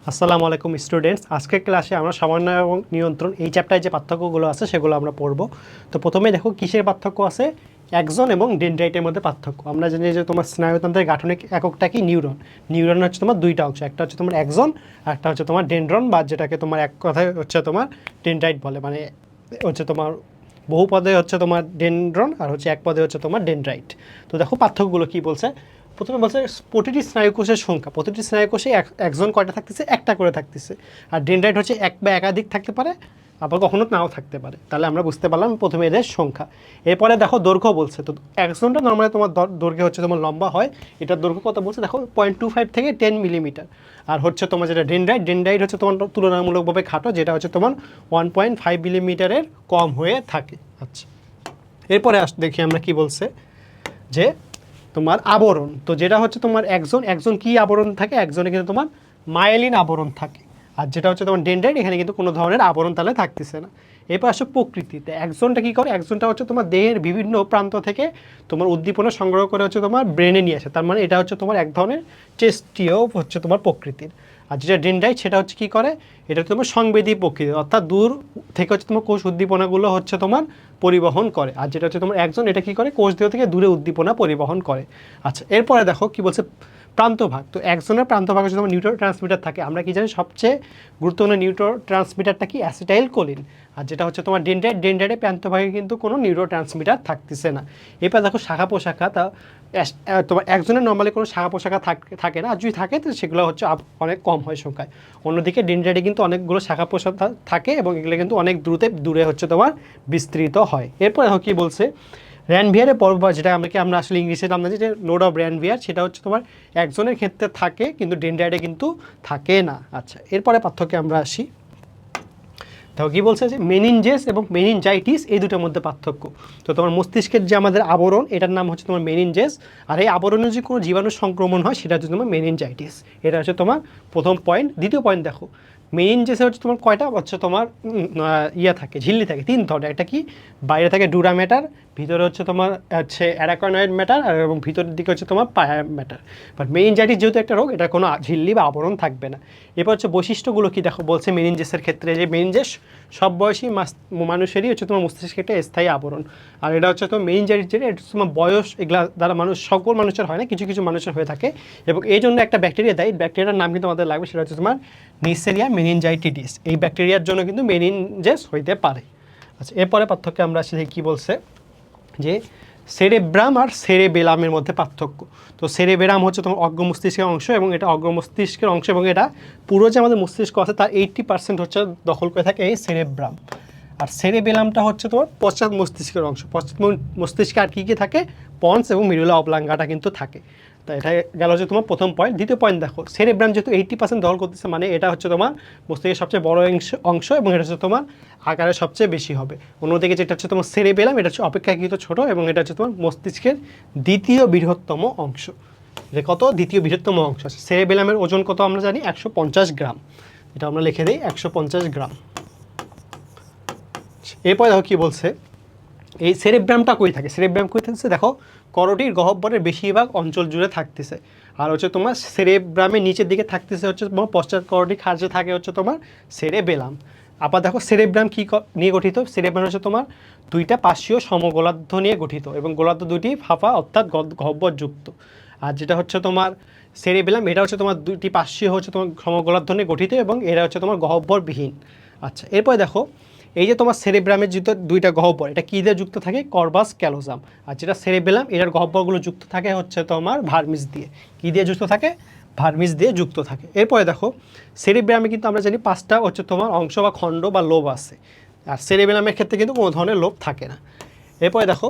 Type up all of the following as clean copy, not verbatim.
আসসালামু আলাইকুম স্টুডেন্টস, আজকের ক্লাসে আমরা সমন্বয় এবং নিয়ন্ত্রণ এই চ্যাপ্টারে যে পার্থক্যগুলো আছে সেগুলো আমরা পড়ব। তো প্রথমে দেখো কিসের পার্থক্য আছে, অ্যাক্সন এবং ডেনড্রাইটের মধ্যে পার্থক্য। আমরা জানি যে তোমার স্নায়ুতন্ত্রের গাঠনিক এককটা কি নিউরন। নিউরন হচ্ছে তোমার দুইটা অংশ, একটা হচ্ছে তোমার অ্যাক্সন আর একটা হচ্ছে তোমার ডেনড্রন, বা যেটাকে তোমার এক কথায় হচ্ছে তোমার ডেনড্রাইট বলে। মানে হচ্ছে তোমার বহু পদে হচ্ছে তোমার ডেনড্রন আর হচ্ছে এক পদে হচ্ছে তোমার ডেনড্রাইট। তো দেখো পার্থক্যগুলো কি বলছে। প্রথমে বলছে প্রতিটি স্নায়ুকোষের সংখ্যা, প্রতিটি স্নায়ুকোষে একজন কয়টা থাকতেছে, একটা করে থাকতেছে। আর ডেনড্রাইট হচ্ছে এক বা একাধিক থাকতে পারে, আবার কখনো নাও থাকতে পারে। তাহলে আমরা বুঝতে পারলাম প্রথমে এদের সংখ্যা। এরপরে দেখো দৈর্ঘ্য বলছে। তো একজনটা নর্মালি তোমার দৈর্ঘ্য হচ্ছে তোমার লম্বা হয়, এটার দৈর্ঘ্য কত বলছে দেখো 0.25 থেকে 10 মিলিমিটার। আর হচ্ছে তোমার যেটা ডেনড্রাইট হচ্ছে তোমার তুলনামূলকভাবে খাটো, যেটা হচ্ছে তোমার 1.5 মিলিমিটারের কম হয়ে থাকে। আচ্ছা, এরপরে দেখি আমরা কি বলছে যে তোমার আবরণ। তো যেটা হচ্ছে তোমার একজন কি আবরণ থাকে, একজনে কিন্তু তোমার মায়েলিন আবরণ থাকে। আর যেটা হচ্ছে তোমার ডেনড্রাইট, এখানে কিন্তু কোনো ধরনের আবরণ তাহলে থাকতেছে না। এরপর আসলে প্রকৃতিতে একজনটা কী করে, একজনটা হচ্ছে তোমার দেহের বিভিন্ন প্রান্ত থেকে তোমার উদ্দীপনা সংগ্রহ করে হচ্ছে তোমার ব্রেনে নিয়ে আসে। তার মানে এটা হচ্ছে তোমার এক ধরনের টেস্টিও হচ্ছে তোমার প্রকৃতির। আর যেটা ডেনড্রাইট সেটা হচ্ছে কী করে, এটা হচ্ছে তোমার সংবেদী প্রকৃতির, অর্থাৎ দূর থেকে হচ্ছে তোমার কোষ উদ্দীপনাগুলো হচ্ছে তোমার পরিবহন করে। আর যেটা হচ্ছে তোমার একজন, এটা কী করে, কোষ দেহ থেকে দূরে উদ্দীপনা পরিবহন করে। আচ্ছা, এরপরে দেখো কি বলছে প্রান্তভাগ। তো একজনের প্রান্তভাগ হচ্ছে তোমার নিউরো ট্রান্সমিটার থাকে। আমরা কি জানি সবচেয়ে গুরুত্বপূর্ণ নিউরো ট্রান্সমিটারটা কি, অ্যাসিটাইল কোলিন। আর যেটা হচ্ছে তোমার ডেনড্রাইটের প্রান্তভাগে কিন্তু কোনো নিউরো ট্রান্সমিটার থাকতেছে না। এরপর দেখো শাখা পোশাখা। তা তোমার একজনের নর্মালি কোনো শাখা পোশাখা থাকে না, আর যদি থাকে তো সেগুলো হচ্ছে অনেক কম হয় সংখ্যায়। অন্যদিকে ডেনড্রাইটে কিন্তু অনেকগুলো শাখা পোশাখা থাকে এবং এগুলো কিন্তু অনেক দূরে হচ্ছে তোমার বিস্তৃত হয়। এরপর দেখো কী বলছে, র্যানভিয়ারের পর্ব, যেটা আমরা আসলে ইংলিশে নাম জানি যে নোড অফ র্যানভিয়ার, সেটা হচ্ছে তোমার একজনের ক্ষেত্রে থাকে কিন্তু ডেনড্রাইটে কিন্তু থাকে না। আচ্ছা, এরপরে পার্থক্যে আমরা আসি। দেখো কী বলছে যে মেনিনজেস এবং মেনিনজাইটিস এই দুটোর মধ্যে পার্থক্য। তো তোমার মস্তিষ্কের যে আমাদের আবরণ, এটার নাম হচ্ছে তোমার মেনিনজেস। আর এই আবরণে যে কোনো জীবাণু সংক্রমণ হয় সেটা হচ্ছে তোমার মেনিনজাইটিস। এটা হচ্ছে তোমার প্রথম পয়েন্ট। দ্বিতীয় পয়েন্ট দেখো, মেনিনজেসে হচ্ছে তোমার কয়টা হচ্ছে তোমার থাকে, ঝিল্লি থাকে 3 ধরনের। একটা কি, বাইরে থাকে ডুরা ম্যাটার, ভিতরে হচ্ছে তোমার হচ্ছে অ্যারাকনয়েড ম্যাটার, আর এবং ভিতরের দিকে হচ্ছে তোমার পায়া ম্যাটার। বাট মেনিনজাইটিস যেহেতু একটা রোগ, এটা কোনো ঝিল্লি বা আবরণ থাকবে না। এরপর হচ্ছে বৈশিষ্ট্যগুলো কি দেখো বলছে মেনিনজেসের ক্ষেত্রে, যে মেনিনজেস সব বয়সী মানুষেরই হচ্ছে তোমার মস্তিষ্কে একটা স্থায়ী আবরণ। আর এটা হচ্ছে তোমার মেনিনজাইটিস, যেটা এটা তোমার বয়স এগুলা দ্বারা সকল মানুষের হয় না, কিছু কিছু মানুষের হয়ে থাকে। এবং এই জন্য একটা ব্যাকটেরিয়া দেয়, ব্যাকটেরিয়ার নাম কিন্তু আমাদের লাগবে, সেটা হচ্ছে তোমার নিসেরিয়া মেনিনজাইটিডিস। এই ব্যাকটেরিয়ার জন্য কিন্তু মেনিনজেস হইতে পারে। আচ্ছা, এরপরে পার্থক্য আমরা আসলে কী বলছে যে সেরেব্রাম আর সেরেবেলামের মধ্যে পার্থক্য। তো সেরেবেরাম হচ্ছে তোমার অগ্র মস্তিষ্কের অংশ, এবং এটা অগ্র মস্তিষ্কের অংশ, এবং এটা পুরো যে আমাদের মস্তিষ্ক আছে তার 80% হচ্ছে দখল করে থাকে এই সেরেব্রাম। আর সেরেবেলামটা হচ্ছে তোমার পশ্চাৎ মস্তিষ্কের অংশ। পশ্চাৎ মস্তিষ্কে আর কী কী থাকে, পন্স এবং মিডুলা অবলাঙ্গাটা কিন্তু থাকে। তা এটা গেল হচ্ছে তোমার প্রথম পয়েন্ট। দ্বিতীয় পয়েন্ট দেখো, সেরেব্রাম যেহেতু 80% দখল করতেছে, মানে এটা হচ্ছে তোমার মস্তিষ্কের সবচেয়ে বড় অংশ, এবং এটা হচ্ছে তোমার আকারে সবচেয়ে বেশি হবে। অন্যদিকে যেটা হচ্ছে তোমার সেরেবেলাম, এটা হচ্ছে অপেক্ষাকৃত ছোট, এবং এটা হচ্ছে তোমার মস্তিষ্কের দ্বিতীয় বৃহত্তম অংশ। এটা কত, দ্বিতীয় বৃহত্তম অংশ আছে। সেরেবেলামের ওজন কত আমরা জানি, 150 গ্রাম। এটা আমরা লিখে দিই 150 গ্রাম। এরপরে দেখো কী বলছে, এই সেরেব্রামটা কই থাকে, সেরেব্রাম কই থাকছে দেখো করোটির গহ্বরের বেশিরভাগ অঞ্চল জুড়ে থাকতেছে। আর হচ্ছে তোমার সেরেব্রামের নিচের দিকে থাকতেছে হচ্ছে তোমার পশ্চাৎ করোটির খাঁজে থাকে হচ্ছে তোমার সেরেবেলাম। আবার দেখো সেরেব্রাম কী নিয়ে গঠিত, সেরেব্রাম হচ্ছে তোমার দুইটা পার্শ্বীয় সমগোলার্ধ নিয়ে গঠিত, এবং গোলার্ধ দুটি ফাঁপা অর্থাৎ গহ্বরযুক্ত। আর যেটা হচ্ছে তোমার সেরেবেলাম, এটা হচ্ছে তোমার দুইটি পার্শ্বীয় হচ্ছে তোমার সমগোলার্ধ নিয়ে গঠিত, এবং এরা হচ্ছে তোমার গহ্বরবিহীন। আচ্ছা, এরপরে দেখো এই যে তোমার সেরেব্রামের যেহেতু দুইটা গহ্বর, এটা কী দিয়ে যুক্ত থাকে, কর্বাস ক্যালোজাম। আর যেটা সেরেবেলাম, এটার গহ্বরগুলো যুক্ত থাকে হচ্ছে তোমার ভার্মিস দিয়ে। কী দিয়ে যুক্ত থাকে, ভার্মিস দিয়ে যুক্ত থাকে। এরপরে দেখো সেরেব্রামে কিন্তু আমরা জানি 5টা হচ্ছে তোমার অংশ বা খণ্ড বা লোব আছে, আর সেরেবেলামের ক্ষেত্রে কিন্তু কোনো ধরনের লোব থাকে না। এরপরে দেখো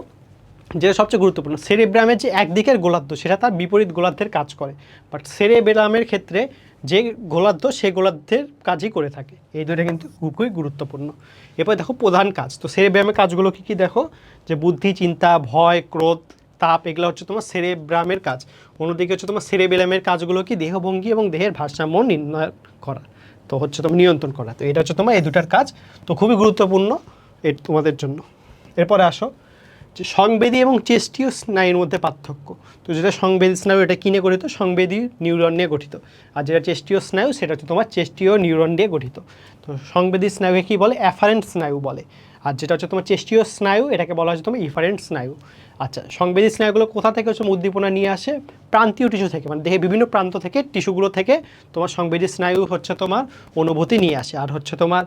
যেটা সবচেয়ে গুরুত্বপূর্ণ, সেরেব্রামের যে একদিকের গোলার্ধ সেটা তার বিপরীত গোলার্ধের কাজ করে, বাট সেরেবেলামের ক্ষেত্রে যে গোলার্ধ সে গোলার্ধের কাজই করে থাকে। এই দুটো কিন্তু খুবই গুরুত্বপূর্ণ। এরপরে দেখো প্রধান কাজ। তো সেরেব্রামের কাজগুলো কী কী দেখো, যে বুদ্ধি, চিন্তা, ভয়, ক্রোধ, তাপ, এগুলো হচ্ছে তোমার সেরেব্রামের কাজ। অন্যদিকে হচ্ছে তোমার সেরেবেলামের কাজগুলো কি, দেহভঙ্গি এবং দেহের ভারসাম্য নির্ণয় করা, তো হচ্ছে তোমার নিয়ন্ত্রণ করা। তো এটা হচ্ছে তোমার এই দুটার কাজ, তো খুবই গুরুত্বপূর্ণ তোমাদের জন্য। এরপরে আসো যে সংবেদী এবং চেষ্টীয় স্নায়ুর মধ্যে পার্থক্য। তো যেটা সংবেদী স্নায়ু এটা কিনে গঠিত, সংবেদী নিউরন নিয়ে গঠিত, আর যেটা চেষ্টীয় স্নায়ু সেটা হচ্ছে তোমার চেষ্টীয় নিউরন দিয়ে গঠিত। তো সংবেদী স্নায়ুকে কী বলে? অ্যাফারেন্ট স্নায়ু বলে। আর যেটা হচ্ছে তোমার চেষ্টীয় স্নায়ু এটাকে বলা হচ্ছে তোমার ইফারেন্ট স্নায়ু। আচ্ছা, সংবেদী স্নায়ুগুলো কোথা থেকে হচ্ছে উদ্দীপনা নিয়ে আসে? প্রান্তীয় টিস্যু থেকে, মানে দেহে বিভিন্ন প্রান্ত থেকে টিস্যুগুলো থেকে তোমার সংবেদী স্নায়ু হচ্ছে তোমার অনুভূতি নিয়ে আসে। আর হচ্ছে তোমার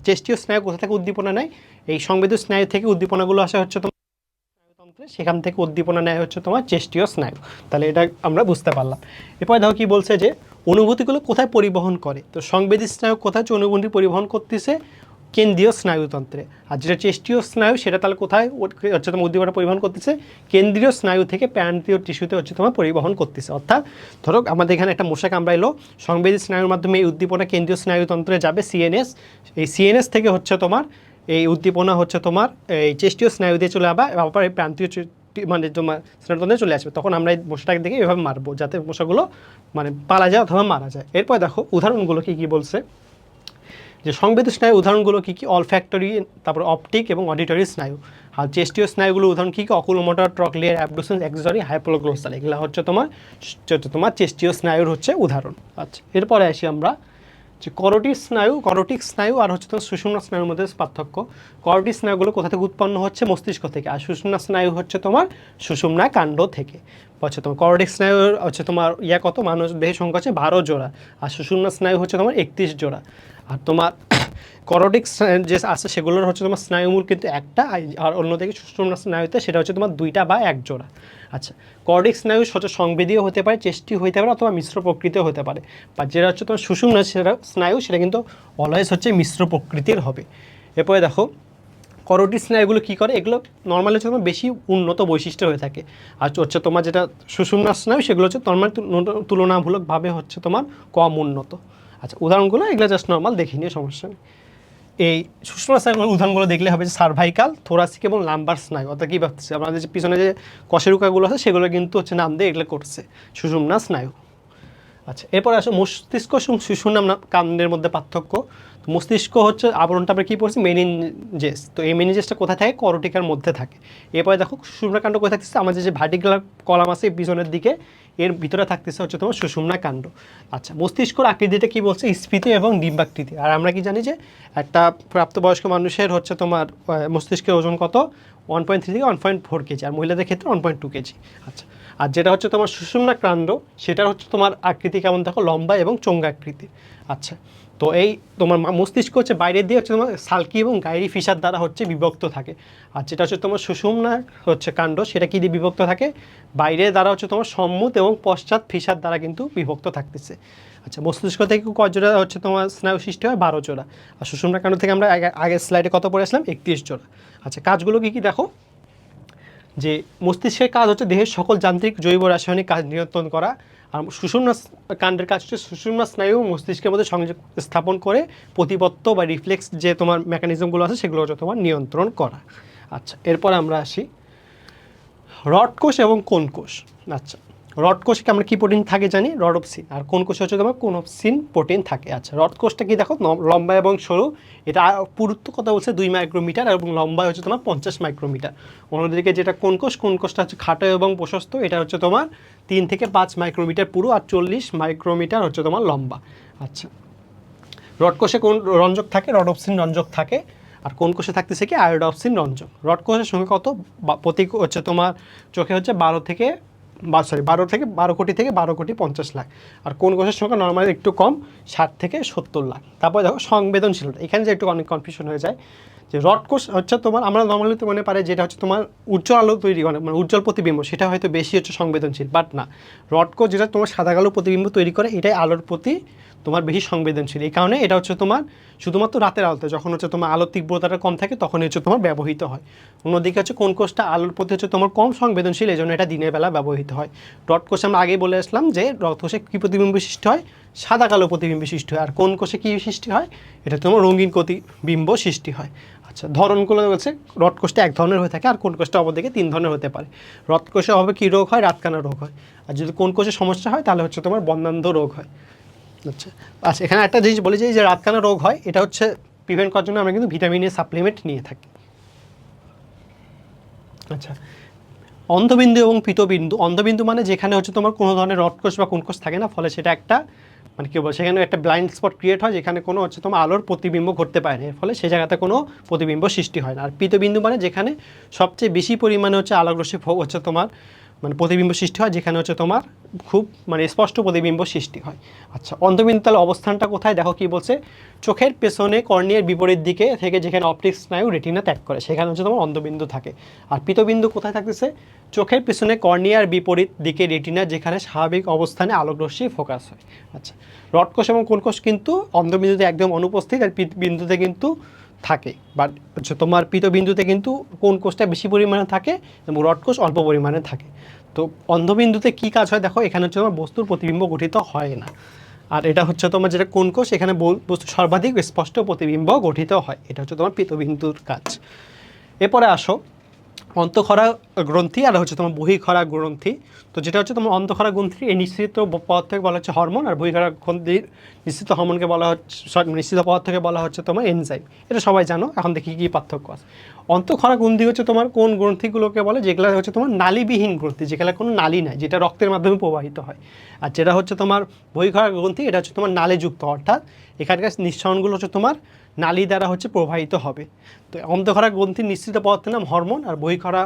চেষ্টীয় স্নায়ু কোথা থেকে উদ্দীপনা নেয়? এই সংবেদী স্নায়ু থেকে উদ্দীপনাগুলো আসে হচ্ছে তোমার স্নায়ুতন্ত্রে, সেখান থেকে উদ্দীপনা নেয় হচ্ছে তোমার চেষ্টীয় স্নায়ু। তাহলে এটা আমরা বুঝতে পারলাম। এরপরে দেখো কি বলছে যে অনুভূতিগুলো কোথায় পরিবহন করে। তো সংবেদী স্নায়ু কোথায় হচ্ছে অনুভূতি পরিবহন করতেছে? কেন্দ্রীয় স্নায়ুতন্ত্রে। আর যেটা চেষ্টীয় স্নায়ু সেটা তাহলে কোথায় হচ্ছে তোমার উদ্দীপনা পরিবহন করতেছে? কেন্দ্রীয় স্নায়ু থেকে প্রান্তীয় টিস্যুতে হচ্ছে তোমার পরিবহন করতেছে। অর্থাৎ ধরো আমাদের এখানে একটা মশা কামড়াইলো, সংবেদী স্নায়ুর মাধ্যমে এই উদ্দীপনা কেন্দ্রীয় স্নায়ুতন্ত্রে যাবে সিএনএস, এই সিএনএস থেকে হচ্ছে তোমার এই উদ্দীপনা হচ্ছে তোমার এই চেষ্টীয় স্নায়ু দিয়ে চলে আবার এই প্রান্তীয় মানে তোমার স্নায়ুতন্ত্রে চলে আসবে। তখন আমরা এই মশাটাকে দেখে এভাবে মারবো যাতে মশাগুলো মানে পালা যায় অথবা মারা যায়। এরপর দেখো উদাহরণগুলো কী বলছে, যে সংবেদী স্নায়ুর উদাহরণগুলো কী কী? অলফ্যাক্টরি, তারপর অপটিক এবং অডিটরি স্নায়ু। আর চেষ্টীয় স্নায়ুগুলো উদাহরণ কী কী? Oculomotor, trochlear, abducens, accessory, hypoglossal. এগুলো হচ্ছে তোমার চেষ্টীয় স্নায়ুর হচ্ছে উদাহরণ। আচ্ছা, এরপরে আসি আমরা যে করোটিক স্নায়ু আর হচ্ছে তোমার সুষুম্না স্নায়ুর মধ্যে পার্থক্য। করোটিক স্নায়ুগুলো কোথা থেকে উৎপন্ন হচ্ছে? মস্তিষ্ক থেকে। আর সুষুম্না স্নায়ু হচ্ছে তোমার সুষুম্না কাণ্ড থেকে। হচ্ছে তোমার করোটিক স্নায়ু হচ্ছে তোমার কত? মানুষ দেহের সংখ্যা হচ্ছে 12 জোড়া, আর সুষুম্না স্নায়ু হচ্ছে তোমার 31 জোড়া। আর তোমার করোটিক যে আছে সেগুলোর হচ্ছে তোমার স্নায়ুমূল কিন্তু একটা, আর অন্যদিকে সুষুম্না স্নায়ুতে সেটা হচ্ছে তোমার 2টা বা 1 জোড়া। আচ্ছা, করোটিক স্নায়ু হচ্ছে সংবেদীয় হতে পারে, চেষ্টীয় হতে পারে, অথবা মিশ্র প্রকৃতিও হতে পারে। বা যেটা হচ্ছে তোমার সুষুম্না স্নায়ু সেটা কিন্তু অলওয়েজ হচ্ছে মিশ্র প্রকৃতির হবে। এরপরে দেখো করোটিক স্নায়ুগুলো কী করে? এগুলো নর্মালি হচ্ছে তোমার বেশি উন্নত বৈশিষ্ট্য হয়ে থাকে। আর হচ্ছে তোমার যেটা সুষুম্না স্নায়ু সেগুলো হচ্ছে নর্মাল তুলনামূলকভাবে হচ্ছে তোমার কম উন্নত। আচ্ছা, উদাহরণগুলো এগুলো জাস্ট নর্মাল দেখে নিয়ে সমস্যা নেই। এই সুষুম্না স্নায়ুগুলোর উদাহরণগুলো দেখলে হবে যে সার্ভাইকাল, থোরাসিক এবং লাম্বার স্নায়ু। অর্থাৎ কী ভাবতেছে আমাদের যে পিছনে যে কশেরুকাগুলো আছে সেগুলো কিন্তু হচ্ছে নাম দিয়ে এগুলো করছে সুষুম্না স্নায়ু। আচ্ছা, এরপর আসো মস্তিষ্ক এবং সুষুম্না কাণ্ডের মধ্যে পার্থক্য। তো মস্তিষ্ক হচ্ছে আবরণটা আমরা কী পড়ছি? মেনিনজেস। তো এই মেনিনজেসটা কোথায় থাকে? করোটিকার মধ্যে থাকে। এরপরে দেখো সুষুম্না কাণ্ড কোথায় থাকতেছে? আমাদের যে ভার্টিকুলার কলাম আছে পিছনের দিকে, এর ভিতরে থাকতেছে হচ্ছে তোমার সুষুম্না কাণ্ড। আচ্ছা, মস্তিষ্কর আকৃতিটা কী বলছে? স্ফীত এবং ডিম্বাকৃতি। আর আমরা কি জানি যে একটা প্রাপ্তবয়স্ক মানুষের হচ্ছে তোমার মস্তিষ্কের ওজন কত? 1.3 থেকে 1.4 কেজি, আর মহিলাদের ক্ষেত্রে 1.2 কেজি। আচ্ছা, আর যেটা হচ্ছে তোমার সুষুম্না কাণ্ড সেটা হচ্ছে তোমার আকৃতি কেমন দেখো? লম্বা এবং চোঙ্গাকৃতি। আচ্ছা, তো এই তোমার মস্তিষ্ক হচ্ছে বাইরের দিয়ে হচ্ছে তোমার সালকি এবং গাইরি ফিসার দ্বারা হচ্ছে বিভক্ত থাকে। আর যেটা হচ্ছে তোমার সুষুম্না হচ্ছে কাণ্ড সেটা কী দিয়ে বিভক্ত থাকে? বাইরের দ্বারা হচ্ছে তোমার সম্মুখ এবং পশ্চাৎ ফিসার দ্বারা কিন্তু বিভক্ত থাকতেছে। আচ্ছা, মস্তিষ্ক থেকে কয় জোড়া হচ্ছে তোমার স্নায়ু সৃষ্টি হয়? 12 জোড়া। আর সুষুম্না কাণ্ড থেকে আমরা আগের স্লাইডে কত পড়ে আসলাম? 31 জোড়া। আচ্ছা, কাজগুলো কী কী দেখো, যে মস্তিষ্কের কাজ হচ্ছে দেহের সকল যান্ত্রিক জৈব রাসায়নিক কাজ নিয়ন্ত্রণ করা। আর সুষুম্না কাণ্ডের কাজ হচ্ছে সুষুম্না স্নায়ু মস্তিষ্কের মধ্যে সংযোগ স্থাপন করে প্রতিপত্ত বা রিফ্লেক্স যে তোমার মেকানিজমগুলো আছে সেগুলো হচ্ছে তোমার নিয়ন্ত্রণ করা। আচ্ছা, এরপর আমরা আসি রড কোষ এবং কোন কোষ। আচ্ছা, রড কোষকে আমরা কী প্রোটিন থাকে জানি? রডোপসিন। আর কোন কোষে হচ্ছে তোমার কোনোপসিন প্রোটিন থাকে। আচ্ছা, রড কোষটা কি দেখো? লম্বা এবং সরু। এটা পুরুত্ব কথা বলছে 2 মাইক্রোমিটার এবং লম্বা হচ্ছে তোমার 50 মাইক্রোমিটার। অন্যদিকে যেটা কোন কোষটা হচ্ছে খাটো এবং প্রশস্ত, এটা হচ্ছে তোমার 3 থেকে 5 মাইক্রোমিটার পুরু, আর 40 মাইক্রোমিটার হচ্ছে তোমার লম্বা। আচ্ছা, রড কোষে কোন রঞ্জক থাকে? রডোপসিন রঞ্জক থাকে। আর কোন কোষে থাকতেছে কি? আয়োডোপসিন রঞ্জক। রড কোষের সংখ্যা কত? প্রতি হচ্ছে তোমার চোখে হচ্ছে 12 থেকে 12 কোটি থেকে 12 কোটি 50 লাখ। আর কোন কোষের সংখ্যা নর্মালি একটু কম, 60 থেকে 70 লাখ। তারপর দেখো সংবেদনশীলতা, এখানে যে একটু অনেক কনফিউশন হয়ে যায় যে রড কোষ হচ্ছে তোমার আমরা নর্মালি তো মনে পারে যেটা হচ্ছে তোমার উজ্জ্বল আলো তৈরি করে, মানে উজ্জ্বল প্রতিবিম্ব, সেটা হয়তো বেশি হচ্ছে সংবেদনশীল। বাট না, রড কোষ যেটা তোমার সাদা কালো প্রতিবিম্ব তৈরি করে এটাই আলোর প্রতি তোমার বেশি সংবেদনশীল। এই কারণে এটা হচ্ছে তোমার শুধুমাত্র রাতের আলোতে, যখন হচ্ছে তোমার আলোর তীব্রতাটা কম থাকে তখনই হচ্ছে তোমার ব্যবহৃত হয়। অন্যদিকে হচ্ছে কোন কোষটা আলোর প্রতি হচ্ছে তোমার কম সংবেদনশীল, এই জন্য এটা দিনের বেলা ব্যবহৃত হয়। রড কোষে আমরা আগেই বলে আসলাম যে রড কোষে কী প্রতিবিম্ব সৃষ্টি হয়? সাদা কালো প্রতিবিম্ব সৃষ্টি হয়। আর কোন কোষে কী সৃষ্টি হয়? এটা তোমার রঙিন প্রতিবিম্ব সৃষ্টি হয়। আচ্ছা, ধরনগুলো বলছে রড কোষটা এক ধরনের হয়ে থাকে, আর কোন কোষটা অপরদিকে 3 ধরনের হতে পারে। রড কোষে হবে কী রোগ হয়? রাতকানা রোগ হয়। আর যদি কোন কোষে সমস্যা হয় তাহলে হচ্ছে তোমার বন্ধান্ধ রোগ হয়। আচ্ছা, এখানে একটা জিনিস বলি যে রাতকানা রোগ হয় এটা হচ্ছে প্রিভেন্ট করার জন্য আমরা কিন্তু ভিটামিনের সাপ্লিমেন্ট নিয়ে থাকি। আচ্ছা, অন্ধবিন্দু এবং পীতবিন্দু। অন্ধবিন্দু মানে যেখানে হচ্ছে তোমার কোনো ধরনের রডকোষ বা কোণকোষ থাকে না, ফলে সেটা একটা মানে কী বলবো, সেখানে একটা ব্লাইন্ড স্পট ক্রিয়েট হয় যেখানে কোনো হচ্ছে তোমার আলোর প্রতিবিম্ব ঘটতে পারে না, এর ফলে সেই জায়গাতে কোনো প্রতিবিম্ব সৃষ্টি হয় না। আর পীতবিন্দু মানে যেখানে সবচেয়ে বেশি পরিমাণে হচ্ছে আলোকরশ্মি হচ্ছে তোমার মানে প্রতিবিম্ব সৃষ্টি হয়, যেখানে হচ্ছে তোমার খুব মানে স্পষ্ট প্রতিবিম্ব সৃষ্টি হয়। আচ্ছা, অন্ধবিন্দু তাহলে অবস্থানটা কোথায় দেখো কি বলছে, চোখের পেছনে কর্নিয়ার বিপরীত দিকে থেকে যেখানে অপটিক স্নায়ু রেটিনা ত্যাগ করে সেখানে হচ্ছে তোমার অন্ধবিন্দু থাকে। আর পীতবিন্দু কোথায় থাকতেছে, চোখের পেছনে কর্নিয়ার বিপরীত দিকে রেটিনা যেখানে স্বাভাবিক অবস্থানে আলোকরশ্মি ফোকাস হয়। আচ্ছা, রডকোষ এবং কোণকোষ কিন্তু অন্ধবিন্দুতে একদম অনুপস্থিত, আর বিন্দুতে কিন্তু থাকে, বাট হচ্ছে তোমার পীতবিন্দুতে কিন্তু কোণকোষটা বেশি পরিমাণে থাকে এবং রডকোষ অল্প পরিমাণে থাকে। তো অন্ধবিন্দুতে কী কাজ হয় দেখো, এখানে হচ্ছে তোমার বস্তুর প্রতিবিম্ব গঠিত হয় না। আর এটা হচ্ছে তোমার যেটা কোণকোষ, এখানে বস্তু সর্বাধিক স্পষ্ট প্রতিবিম্ব গঠিত হয়, এটা হচ্ছে তোমার পীতবিন্দুর কাজ। এরপরে আসো অন্তঃক্ষরা গ্রন্থি আর হচ্ছে তোমার বহিঃক্ষরা গ্রন্থি। তো যেটা হচ্ছে তোমার অন্তঃক্ষরা গ্রন্থি এই নিঃসৃত পদার্থকে বলা হচ্ছে হরমোন, আর বহিঃক্ষরা গ্রন্থির নিঃসৃত হরমোনকে বলা হচ্ছে নিঃসৃত পদার্থকে বলা হচ্ছে তোমার এনজাইম। এটা সবাই জানো, এখন দেখি কী পার্থক্য আছে। অন্তঃক্ষরা গ্রন্থি হচ্ছে তোমার কোন গ্রন্থিগুলোকে বলে, যেগুলো হচ্ছে তোমার নালীবিহীন গ্রন্থি, যেগুলো কোনো নালী নাই, যেটা রক্তের মাধ্যমে প্রবাহিত হয়। আর যেটা হচ্ছে তোমার বহিঃক্ষরা গ্রন্থি, এটা হচ্ছে তোমার নালীযুক্ত, অর্থাৎ এখানকার নিঃসরণগুলো হচ্ছে তোমার নালী দ্বারা হচ্ছে প্রবাহিত হবে। তো অন্তঃক্ষরা গ্রন্থির নিঃসৃত পদার্থের নাম হরমোন, আর বহিঃক্ষরা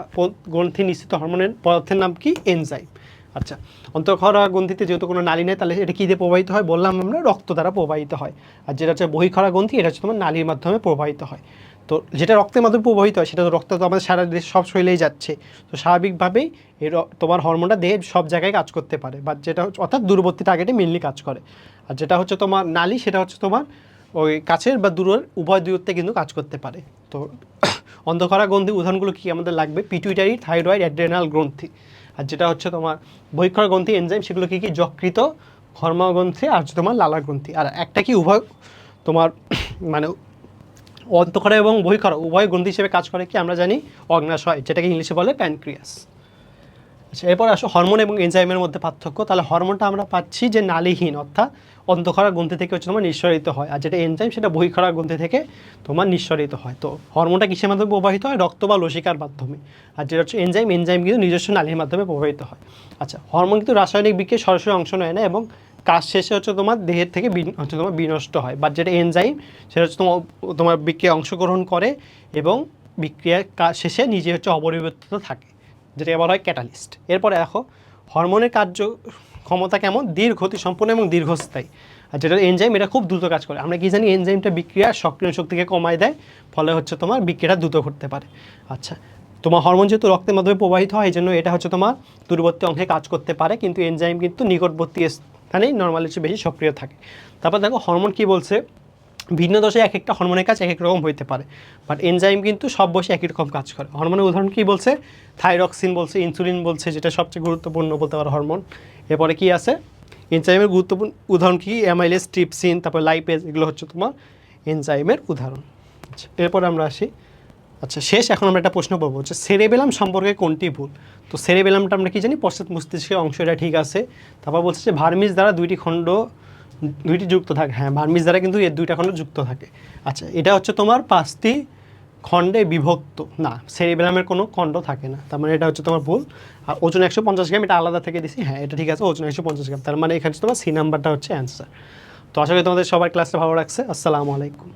গ্রন্থির নিঃসৃত হরমোনের পদার্থের নাম কি, এনজাইম। আচ্ছা, অন্তঃক্ষরা গ্রন্থিতে যেহেতু কোনো নালী নেই, তাহলে এটা কী দিয়ে প্রবাহিত হয় বললাম আমরা, রক্ত দ্বারা প্রবাহিত হয়। আর যেটা হচ্ছে বহিঃক্ষরা গ্রন্থি, এটা হচ্ছে তোমার নালীর মাধ্যমে প্রবাহিত হয়। তো যেটা রক্তের মাধ্যমে প্রবাহিত হয় সেটা তো রক্ত তো আমাদের সারা দেশ সব শরীরেই যাচ্ছে, তো স্বাভাবিকভাবেই এই তোমার হরমোনটা দেহের সব জায়গায় কাজ করতে পারে, বা যেটা হচ্ছে অর্থাৎ দূরবর্তী টার্গেটে মেনলি কাজ করে। আর যেটা হচ্ছে তোমার নালী, সেটা হচ্ছে তোমার ওই কাছের বা দূরের উভয় দূরত্বে কিন্তু কাজ করতে পারে। তো অন্ধকারা গ্রন্থি উদাহরণগুলো কী আমাদের লাগবে, পিটুইটারি, থাইরয়েড, অ্যাড্রেনাল গ্রন্থি। আর যেটা হচ্ছে তোমার বহিঃক্ষরা গ্রন্থি এনজাইম, সেগুলো কী কী, যকৃত, ঘর্মগ্রন্থি আর হচ্ছে তোমার লালা গ্রন্থি। আর একটা কি উভয় তোমার মানে অন্তঃক্ষরা এবং বহিঃক্ষরা উভয় গ্রন্থি হিসেবে কাজ করে কি আমরা জানি, অগ্ন্যাশয়, যেটাকে ইংলিশে বলে প্যানক্রিয়াস। আচ্ছা, এরপর আসো হরমোন এবং এনজাইমের মধ্যে পার্থক্য। তাহলে হরমোনটা আমরা পাচ্ছি যে নালীহীন, অর্থাৎ অন্তঃক্ষরা গ্রন্থি থেকে হচ্ছে তোমার নিঃসরিত হয়, আর যেটা এনজাইম সেটা বহিঃক্ষরা গ্রন্থি থেকে তোমার নিঃসরিত হয়। তো হরমোনটা কিসের মাধ্যমে প্রবাহিত হয়, রক্ত বা লসিকার মাধ্যমে। আর যেটা হচ্ছে এনজাইম, এনজাইম কিন্তু নিজস্ব নালীর মাধ্যমে প্রবাহিত হয়। আচ্ছা, হরমোন কিন্তু রাসায়নিক বিক্রিয়ায় সরাসরি অংশ নেয় না এবং কাজ শেষে হচ্ছে তোমার দেহের থেকে হচ্ছে তোমার বিনষ্ট হয়। বাট যেটা এনজাইম সেটা হচ্ছে তোমার বিক্রিয়ায় অংশগ্রহণ করে এবং বিক্রিয়ার কাজ শেষে নিজে হচ্ছে অপরিবর্তিত থাকে, যেটাকে বলা হয় ক্যাটালিস্ট। এরপরে দেখো হরমোনের কার্য ক্ষমতা কেমন, দীর্ঘতি সম্পন্ন এবং দীর্ঘস্থায়ী। আর যেটা এনজাইম, এটা খুব দ্রুত কাজ করে। আমরা কি জানি, এনজাইমটা বিক্রিয়ার সক্রিয় শক্তিকে কমায় দেয়, ফলে হচ্ছে তোমার বিক্রিয়াটা দ্রুত ঘটতে পারে। আচ্ছা, তোমার হরমোন যেহেতু রক্তের মাধ্যমে প্রবাহিত হয়, এই জন্য এটা হচ্ছে তোমার দূরবর্তী অংশে কাজ করতে পারে, কিন্তু এনজাইম কিন্তু নিকটবর্তী স্থানেই নর্মালি হচ্ছে বেশি সক্রিয় থাকে। তারপর দেখো হরমোন কি বলছে, ভিন্ন দশায় এক একটা হরমোনের কাজ এক এক রকম হইতে পারে, বাট এনজাইম কিন্তু সব বয়সে একই রকম কাজ করে। হরমোনের উদাহরণ কী বলছে, থাইরক্সিন বলছে, ইনসুলিন বলছে, যেটা সবচেয়ে গুরুত্বপূর্ণ বলতে পারো হরমোন। এরপরে কি আছে, এনজাইমের গুরুত্বপূর্ণ উদাহরণ কি, অ্যামাইলেজ, ট্রিপসিন, তারপর লাইপেজ, এগুলো হচ্ছে তোমার এনজাইমের উদাহরণ। আচ্ছা, এরপরে আমরা আসি। আচ্ছা, শেষ এখন আমরা একটা প্রশ্ন পাবো, হচ্ছে সেরেবেলাম সম্পর্কে কোনটি ভুল। তো সেরেবেলামটা আমরা কি জানি, পশ্চাৎ মস্তিষ্কের অংশ, এটা ঠিক আছে। তারপর বলছে যে ভার্মিস দ্বারা দুইটি যুক্ত থাকে, হ্যাঁ ভার্মিস দ্বারা কিন্তু এর দুইটা খণ্ড যুক্ত থাকে। আচ্ছা, এটা হচ্ছে তোমার 5টি খণ্ডে বিভক্ত, না সেরিবেলামের কোনো খণ্ড থাকে না, তার মানে এটা হচ্ছে তোমার ভুল। আর ওজন 150 গ্রাম, এটা আলাদা থেকে দিছি, হ্যাঁ এটা ঠিক আছে, ওজন 150 গ্রাম, তার মানে এখানে তোমার সি নাম্বারটা হচ্ছে অ্যান্সার। তো আশা করি তোমাদের সবার ক্লাসটা ভালো লাগছে। আসসালামু আলাইকুম।